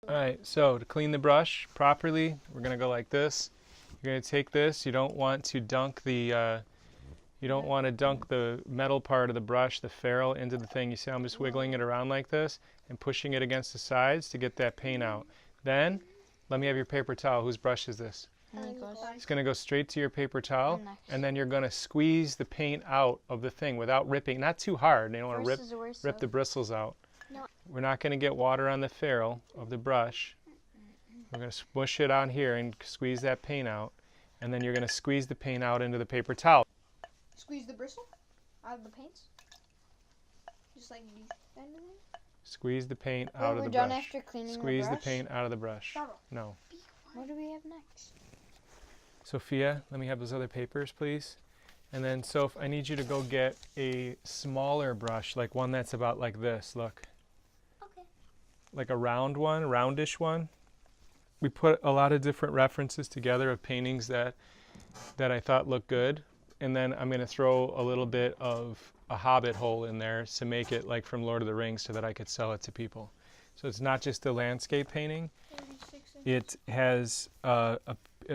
All right, so to clean the brush properly, we're going to go like this. You're going to take this. You don't want to dunk the metal part of the brush, the ferrule, into the thing. You see I'm just wiggling it around like this and pushing it against the sides to get that paint out. Then, let me have your paper towel. Whose brush is this? It's going to go straight to your paper towel, and then you're going to squeeze the paint out of the thing without ripping. Not too hard. You don't want to rip the bristles out. No. We're not going to get water on the ferrule of the brush. We're going to smush it on here and squeeze that paint out, and then you're going to squeeze the paint out into the paper towel. Squeeze the bristle out of the paints? Just like you kind of there? Squeeze the paint out of the brush. We're done after cleaning Squeeze the brush? the paint out of the brush. No. What do we have next? Sophia, let me have those other papers, please. And then, Soph, I need you to go get a smaller brush, like one that's about like this, look. Okay. Like a round one, roundish one. We put a lot of different references together of paintings that I thought looked good. And then I'm going to throw a little bit of a hobbit hole in there to make it like from Lord of the Rings so that I could sell it to people. So it's not just a landscape painting. It has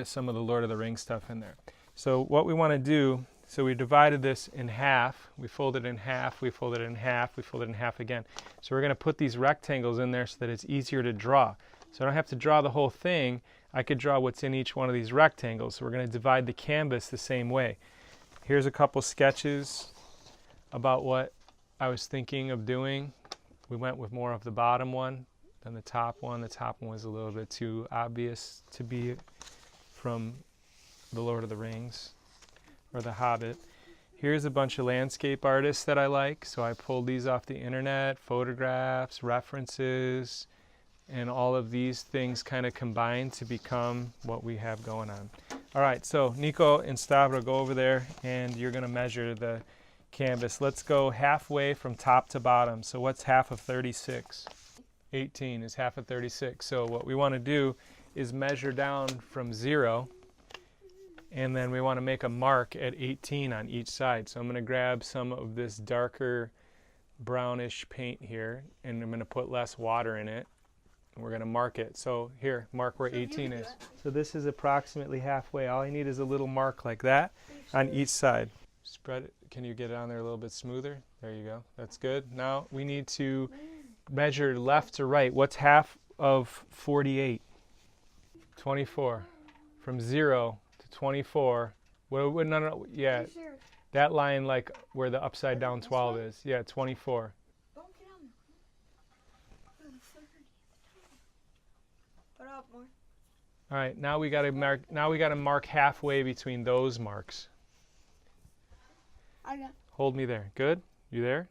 some of the Lord of the Rings stuff in there. So what we want to do, so we divided this in half. We folded it in half, we folded it in half, we folded it in half again. So we're going to put these rectangles in there so that it's easier to draw. So I don't have to draw the whole thing. I could draw what's in each one of these rectangles. So we're going to divide the canvas the same way. Here's a couple sketches about what I was thinking of doing. We went with more of the bottom one than the top one. The top one was a little bit too obvious to be from the Lord of the Rings or the Hobbit. Here's a bunch of landscape artists that I like. So I pulled these off the internet, photographs, references, and all of these things kind of combine to become what we have going on. All right, so Nico and Stavro, go over there and you're going to measure the canvas. Let's go halfway from top to bottom. So what's half of 36? 18 is half of 36. So what we want to do is measure down from 0, and then we want to make a mark at 18 on each side. So I'm going to grab some of this darker brownish paint here, and I'm going to put less water in it. We're going to mark it. So here, mark where 18 is. So this is approximately halfway. All I need is a little mark like that on each side. Spread it. Can you get it on there a little bit smoother? There you go. That's good. Now we need to measure left to right. What's half of 48? 24. From 0 to 24. No, yeah. That line, like where the upside down 12 is. Yeah, 24. All right, now we got to mark. Now we got to mark halfway between those marks. Okay. Hold me there. Good. You there?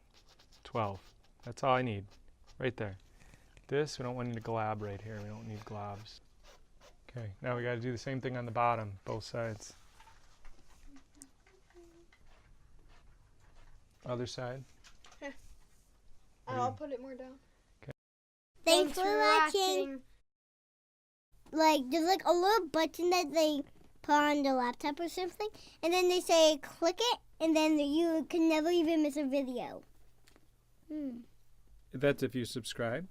12. That's all I need. Right there. This, we don't want any glob right here. We don't need globs. Okay. Now we got to do the same thing on the bottom, both sides. Other side. I'll put it more down. Okay. Thanks for watching. Like, there's like a little button that they put on the laptop or something, and then they say click it, and then you can never even miss a video. That's if you subscribe.